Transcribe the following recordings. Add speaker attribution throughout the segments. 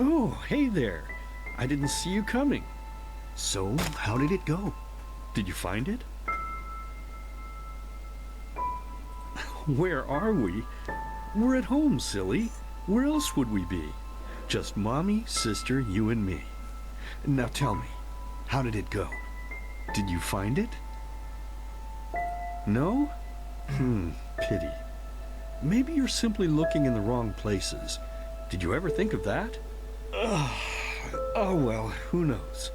Speaker 1: Oh, hey there. I didn't see you coming. So, how did it go? Did you find it? Where are we? We're at home, silly. Where else would we be? Just Mommy, sister, you and me. Now tell me, how did it go? Did you find it? No? Pity. Maybe you're simply looking in the wrong places. Did you ever think of that? Oh well, who knows?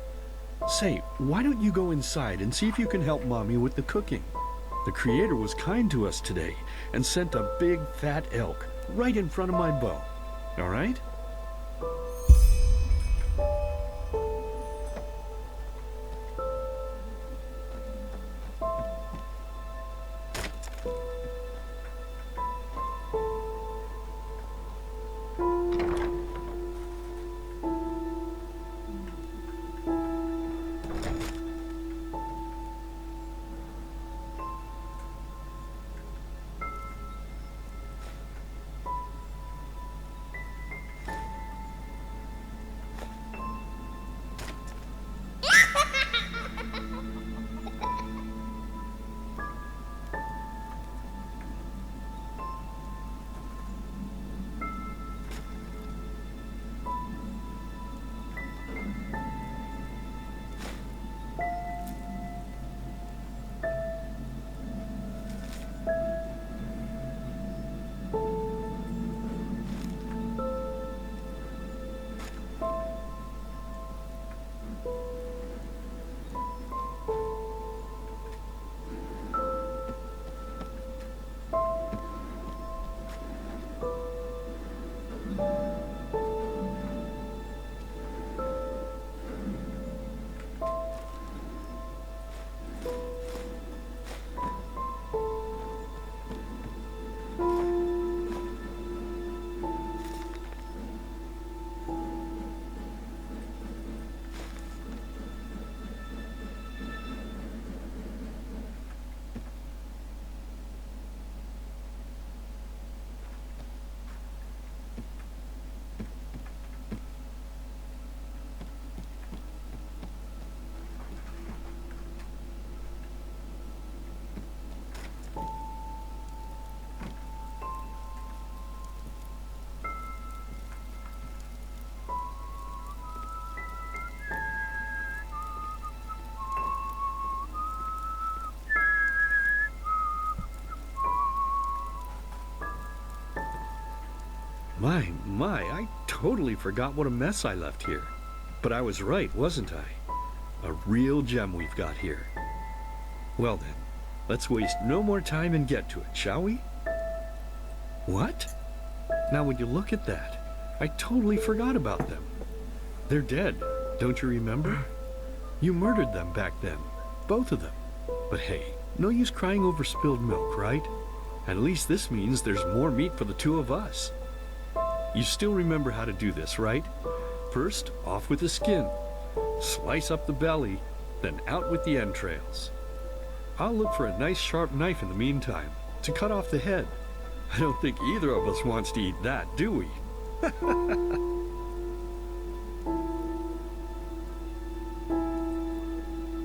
Speaker 1: Say, why don't you go inside and see if you can help Mommy with the cooking? The Creator was kind to us today and sent a big fat elk right in front of my bow. All right? My, I totally forgot what a mess I left here. But I was right, wasn't I? A real gem we've got here. Well then, let's waste no more time and get to it, shall we? What? Now would you look at that? I totally forgot about them. They're dead, don't you remember? You murdered them back then, both of them. But hey, no use crying over spilled milk, right? At least this means there's more meat for the two of us. You still remember how to do this, right? First, off with the skin. Slice up the belly, then out with the entrails. I'll look for a nice sharp knife in the meantime, to cut off the head. I don't think either of us wants to eat that, do we?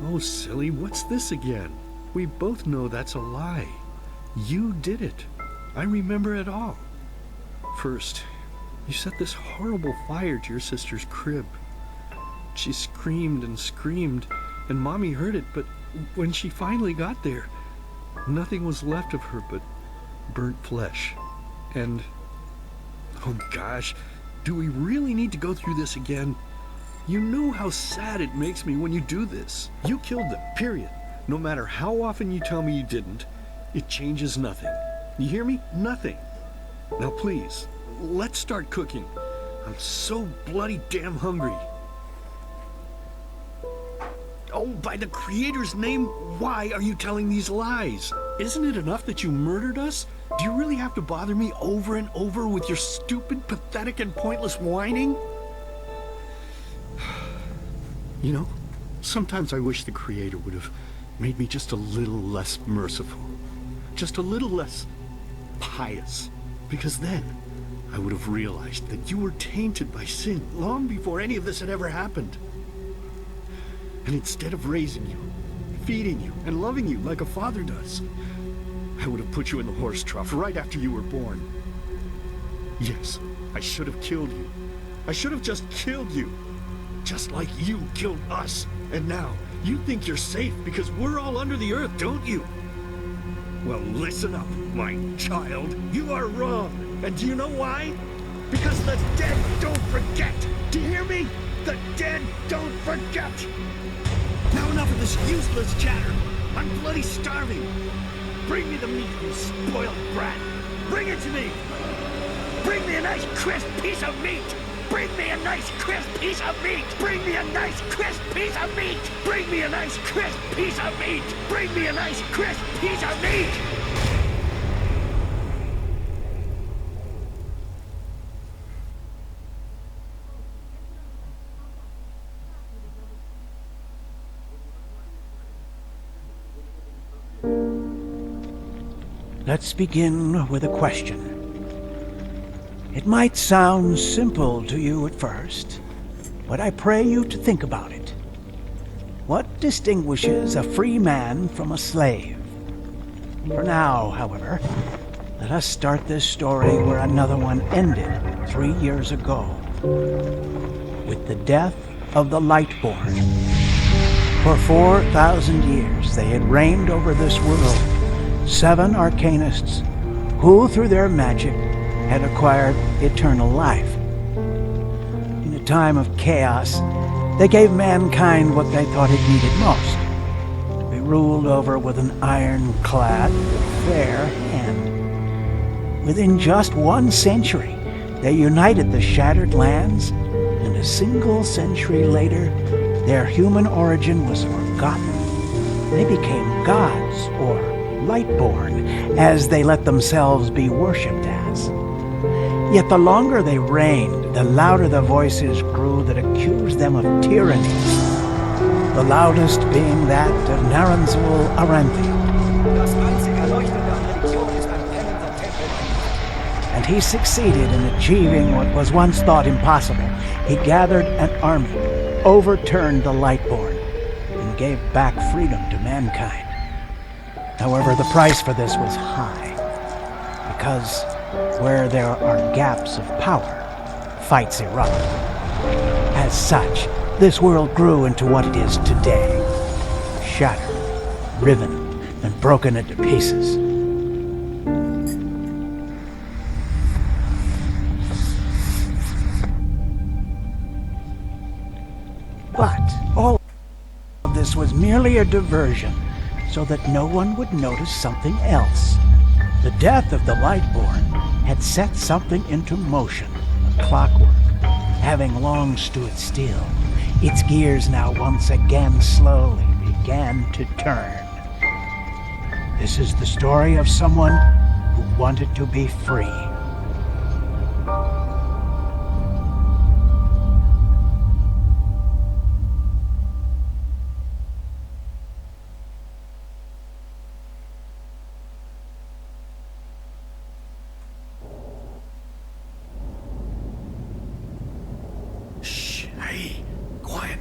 Speaker 1: Oh, silly, what's this again? We both know that's a lie. You did it. I remember it all. First, you set this horrible fire to your sister's crib. She screamed and screamed, and Mommy heard it, but when she finally got there, nothing was left of her but burnt flesh. And, oh gosh, do we really need to go through this again? You know how sad it makes me when you do this. You killed them, period. No matter how often you tell me you didn't, it changes nothing. You hear me? Nothing. Now please, let's start cooking. I'm so bloody damn hungry. Oh, by the Creator's name, why are you telling these lies? Isn't it enough that you murdered us? Do you really have to bother me over and over with your stupid, pathetic, and pointless whining? You know, sometimes I wish the Creator would have made me just a little less merciful. Just a little less pious. Because then, I would have realized that you were tainted by sin long before any of this had ever happened. And instead of raising you, feeding you, and loving you like a father does, I would have put you in the horse trough right after you were born. Yes, I should have killed you. I should have just killed you. Just like you killed us. And now, you think you're safe because we're all under the earth, don't you? Well, listen up, my child. You are wrong. And do you know why? Because the dead don't forget. Do you hear me? The dead don't forget. Now enough of this useless chatter. I'm bloody starving. Bring me the meat, you spoiled brat. Bring it to me. Bring me a nice crisp piece of meat. Bring me a nice crisp piece of meat. Bring me a nice crisp piece of meat. Bring me a nice crisp piece of meat. Bring me a nice crisp piece of meat.
Speaker 2: Let's begin with a question. It might sound simple to you at first, but I pray you to think about it. What distinguishes a free man from a slave? For now, however, let us start this story where another one ended 3 years ago, with the death of the Lightborn. For 4,000 years they had reigned over this world, 7 arcanists who, through their magic, had acquired eternal life. In a time of chaos, they gave mankind what they thought it needed most, to be ruled over with an ironclad, fair hand. Within just 1 century, they united the shattered lands, and a single century later, their human origin was forgotten. They became gods, or Lightborn, as they let themselves be worshipped as. Yet the longer they reigned, the louder the voices grew that accused them of tyranny, the loudest being that of Naranzul Aranthi. And he succeeded in achieving what was once thought impossible. He gathered an army, overturned the Lightborn, and gave back freedom to mankind. However, the price for this was high, because where there are gaps of power, fights erupt. As such, this world grew into what it is today, shattered, riven, and broken into pieces. But all of this was merely a diversion, so that no one would notice something else. The death of the Lightborn had set something into motion, a clockwork, having long stood still. Its gears now once again slowly began to turn. This is the story of someone who wanted to be free.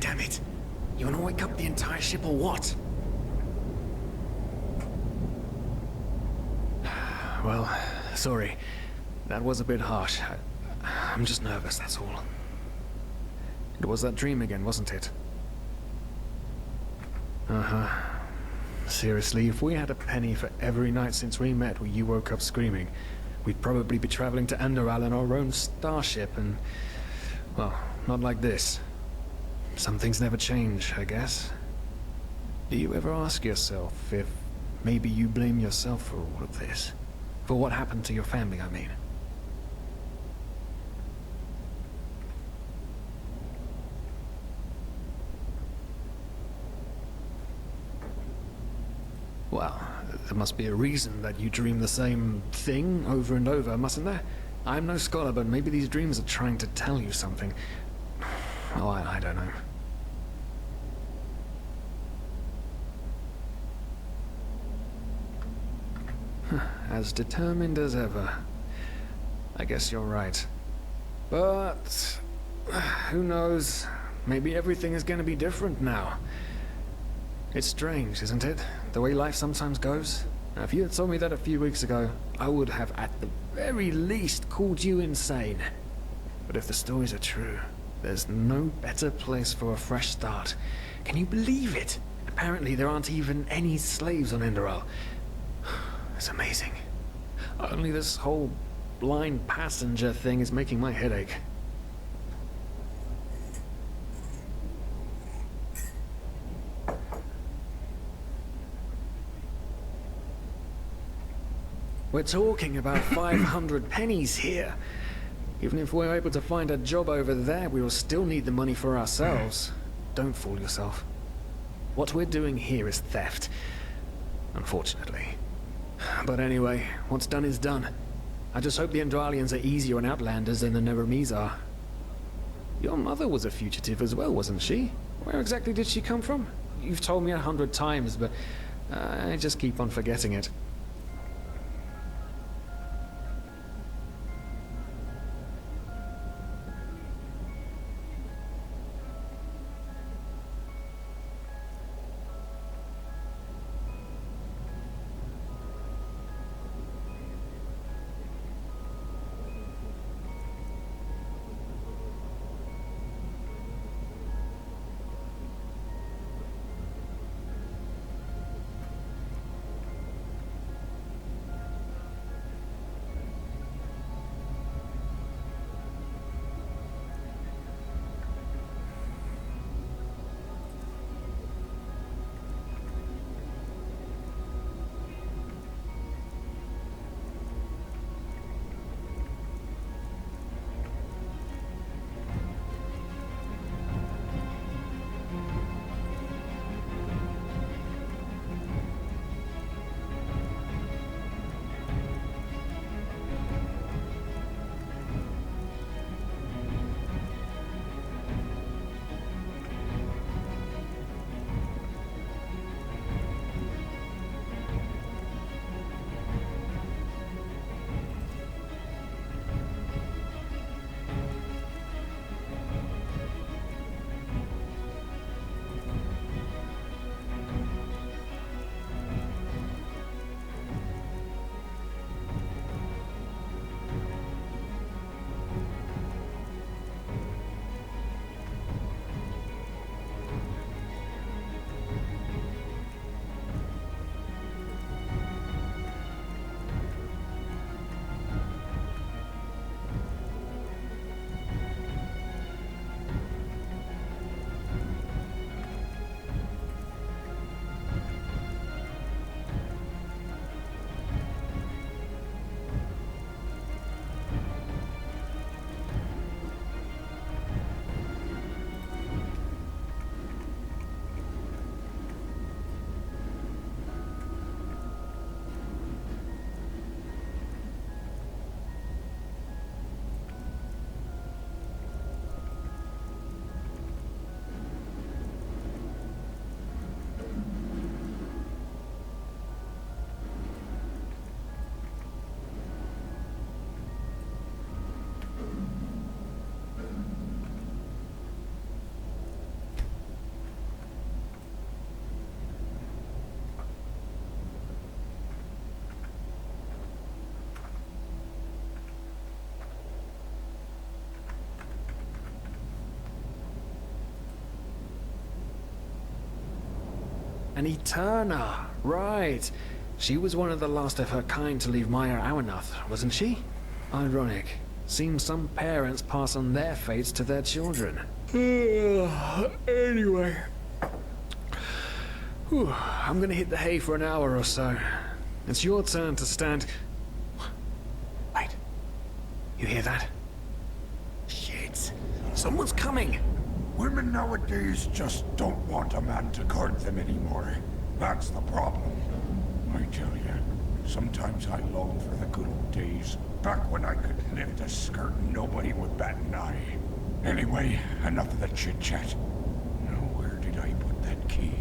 Speaker 3: Damn it! You wanna wake up the entire ship or what? Well, sorry. That was a bit harsh. I'm just nervous, that's all. It was that dream again, wasn't it? Uh-huh. Seriously, if we had a penny for every night since we met where you woke up screaming, we'd probably be traveling to Enderal in our own starship and... well, not like this. Some things never change, I guess. Do you ever ask yourself if maybe you blame yourself for all of this? For what happened to your family, I mean? Well, there must be a reason that you dream the same thing over and over, mustn't there? I'm no scholar, but maybe these dreams are trying to tell you something. Oh, I don't know. As determined as ever. I guess you're right. But who knows? Maybe everything is going to be different now. It's strange, isn't it? The way life sometimes goes. Now, if you had told me that a few weeks ago, I would have at the very least called you insane. But if the stories are true, there's no better place for a fresh start. Can you believe it? Apparently there aren't even any slaves on Enderal. It's amazing. Only this whole blind passenger thing is making my head ache. We're talking about 500 pennies here. Even if we're able to find a job over there, we will still need the money for ourselves. Don't fool yourself. What we're doing here is theft. Unfortunately. But anyway, what's done is done. I just hope the Enderalians are easier on Outlanders than the Neremes are. Your mother was a fugitive as well, wasn't she? Where exactly did she come from? You've told me 100 times, but I just keep on forgetting it. An Eterna, right. She was one of the last of her kind to leave Maya Awanath, wasn't she? Ironic. Seems some parents pass on their fates to their children. Anyway. Whew, I'm gonna hit the hay for an hour or so. It's your turn to stand... Wait. You hear that? Shit. Someone's coming!
Speaker 4: Women nowadays just don't want a man to guard them anymore. That's the problem. I tell you, sometimes I long for the good old days, back when I could lift a skirt and nobody would bat an eye. Anyway, enough of the chit-chat. Now, where did I put that key?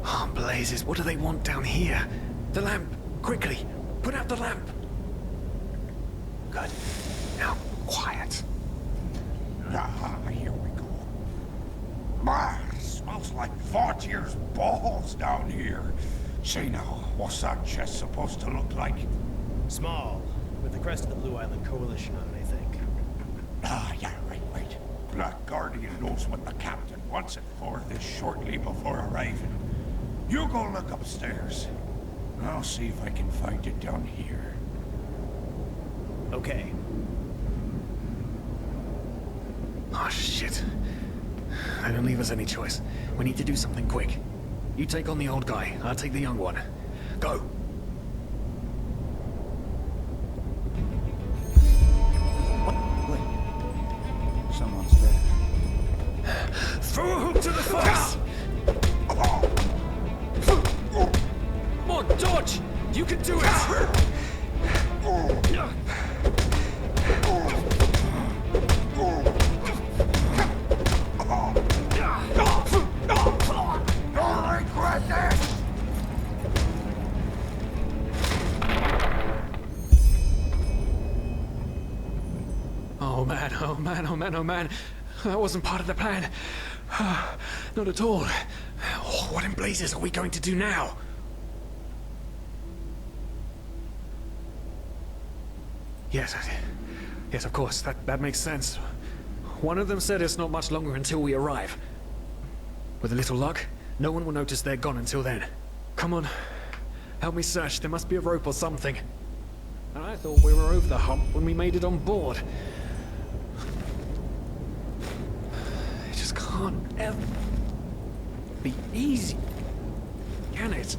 Speaker 3: Oh, blazes, what do they want down here? The lamp! Quickly! Put out the lamp! Good. Now, quiet.
Speaker 4: Ah, here we go. Man, smells like Vaughtier's balls down here. Say now, what's that chest supposed to look like?
Speaker 5: Small, with the crest of the Blue Island Coalition on it, I think.
Speaker 4: Ah, yeah, right. Black Guardian knows what the captain wants it for this shortly before arriving. You go look upstairs. I'll see if I can find it down here.
Speaker 5: Okay.
Speaker 3: Oh, shit. They don't leave us any choice. We need to do something quick. You take on the old guy, I'll take the young one. Go!
Speaker 2: Wait. Someone's there.
Speaker 3: Throw a hook to the face! Come on, dodge! You can do it!
Speaker 4: Don't regret this!
Speaker 3: Oh man, oh man, oh man, oh man. That wasn't part of the plan. Not at all. Oh, what in blazes are we going to do now? Yes, yes, of course, that makes sense. One of them said it's not much longer until we arrive. With a little luck, no one will notice they're gone until then. Come on, help me search. There must be a rope or something. And I thought we were over the hump when we made it on board. It just can't ever be easy, can it?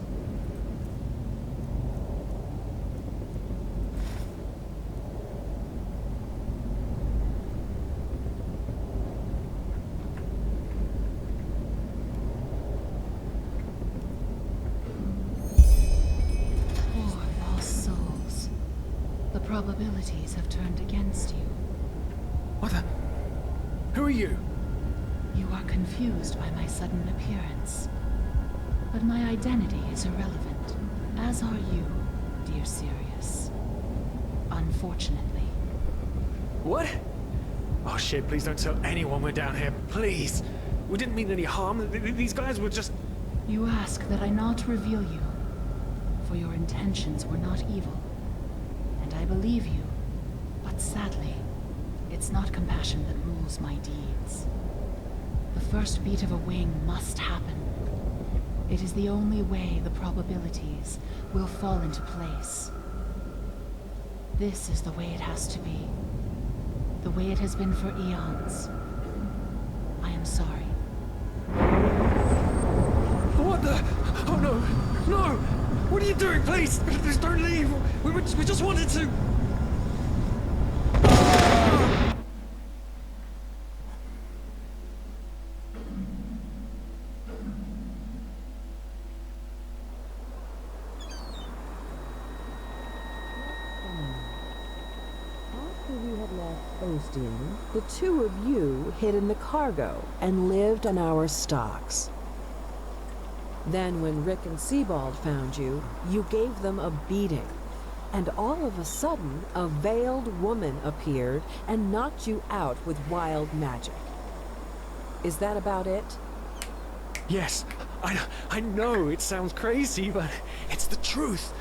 Speaker 6: Probabilities have turned against you.
Speaker 3: What the? Who are you?
Speaker 6: You are confused by my sudden appearance. But my identity is irrelevant, as are you, dear Sirius. Unfortunately.
Speaker 3: What? Oh shit, please don't tell anyone we're down here, please. We didn't mean any harm. These guys were just...
Speaker 6: You ask that I not reveal you, for your intentions were not evil. And I believe you, but sadly, it's not compassion that rules my deeds. The first beat of a wing must happen. It is the only way the probabilities will fall into place. This is the way it has to be. The way it has been for eons. I am sorry.
Speaker 3: What the? Oh no! No! What are you doing, please? Please don't leave! We just wanted to...
Speaker 7: After we had left Osteen, the two of you hid in the cargo and lived on our stocks. Then when Rick and Sebald found you, you gave them a beating. And all of a sudden, a veiled woman appeared and knocked you out with wild magic. Is that about it?
Speaker 3: Yes, I know it sounds crazy, but it's the truth.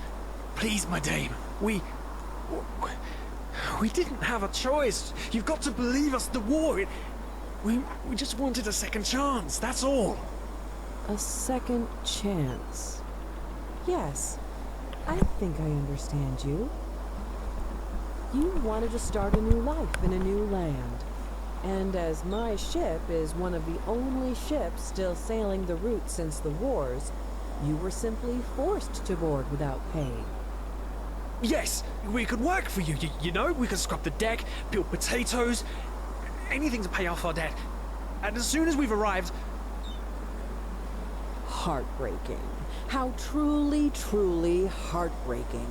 Speaker 3: Please, my dame, we didn't have a choice. You've got to believe us, the war, we just wanted a second chance, that's all.
Speaker 7: A second chance. Yes, I think I understand you. You wanted to start a new life in a new land. And as my ship is one of the only ships still sailing the route since the wars, you were simply forced to board without paying.
Speaker 3: Yes, we could work for you, you know? We could scrub the deck, peel potatoes, anything to pay off our debt. And as soon as we've arrived...
Speaker 7: Heartbreaking. How truly, truly heartbreaking.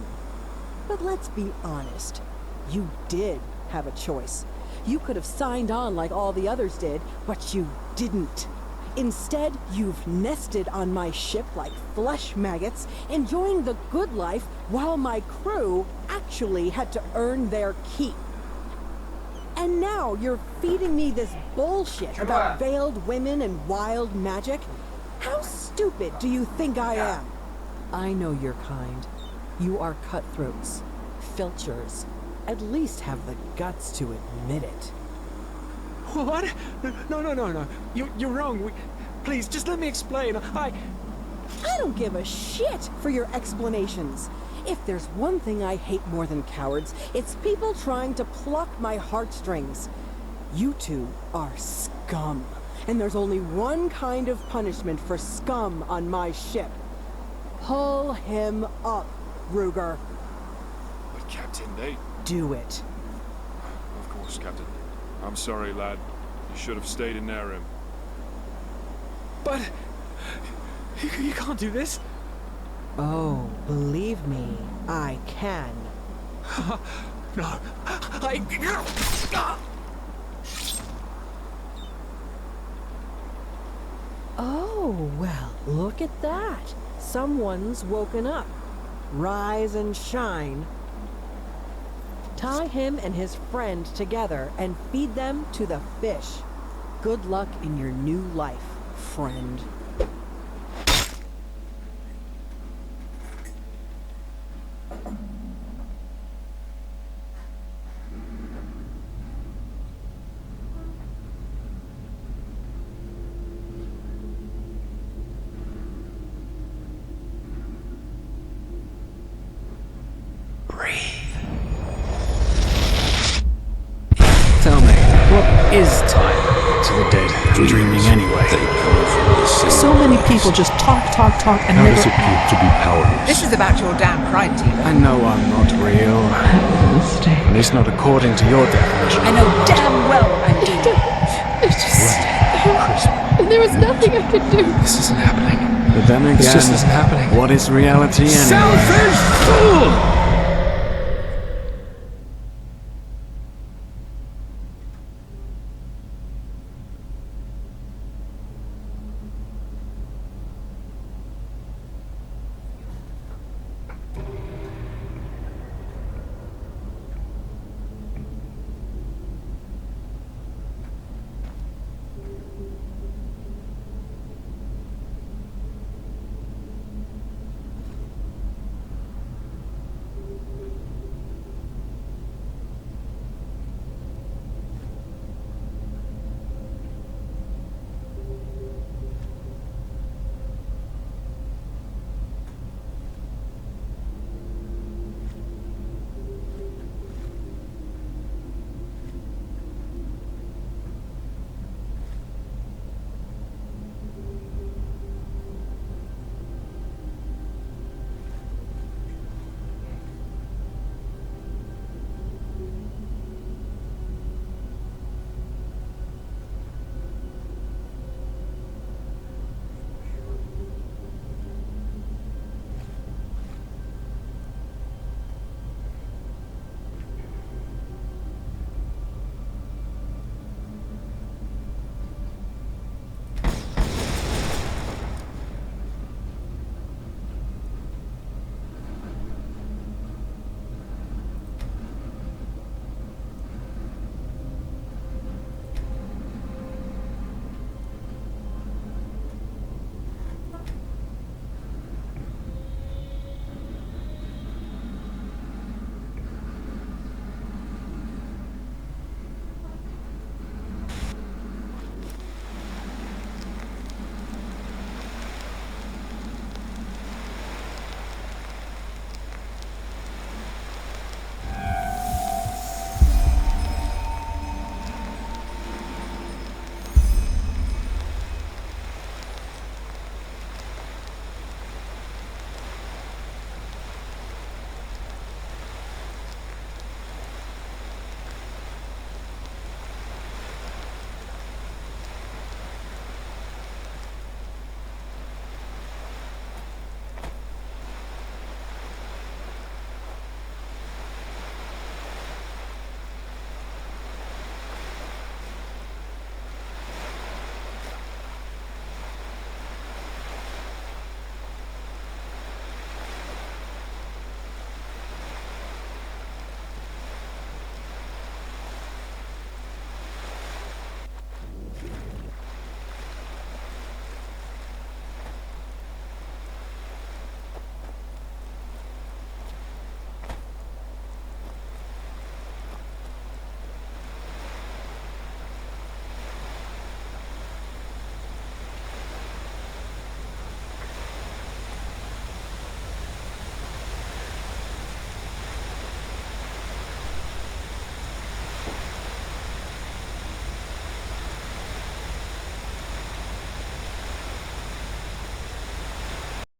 Speaker 7: But let's be honest. You did have a choice. You could have signed on like all the others did, but you didn't. Instead, you've nested on my ship like flesh maggots, enjoying the good life while my crew actually had to earn their keep. And now you're feeding me this bullshit about veiled women and wild magic? How stupid do you think I am? I know your kind. You are cutthroats, filchers. At least have the guts to admit it.
Speaker 3: What? No. You're wrong. Please, just let me explain. I
Speaker 7: don't give a shit for your explanations. If there's one thing I hate more than cowards, it's people trying to pluck my heartstrings. You two are scum. And there's only one kind of punishment for scum on my ship. Pull him up, Ruger.
Speaker 8: But Captain, they...
Speaker 7: Do it.
Speaker 8: Of course, Captain. I'm sorry, lad. You should have stayed in their room.
Speaker 3: But... You can't do this.
Speaker 7: Oh, believe me, I can.
Speaker 3: No,
Speaker 7: Oh, well, look at that. Someone's woken up. Rise and shine. Tie him and his friend together and feed them to the fish. Good luck in your new life, friend.
Speaker 3: Tell me, what is time to the dead dreaming anyway?
Speaker 9: So many people just talk, and
Speaker 1: How
Speaker 9: never
Speaker 1: does it feel to be powerless?
Speaker 9: This is about your damn pride, Tina.
Speaker 3: I know I'm not real. At least not according to your definition.
Speaker 9: I know damn well I do.
Speaker 10: It's just... There was nothing I could do.
Speaker 3: This isn't happening. But then again,
Speaker 8: This just isn't happening.
Speaker 3: What is reality anyway?
Speaker 1: Selfish fool!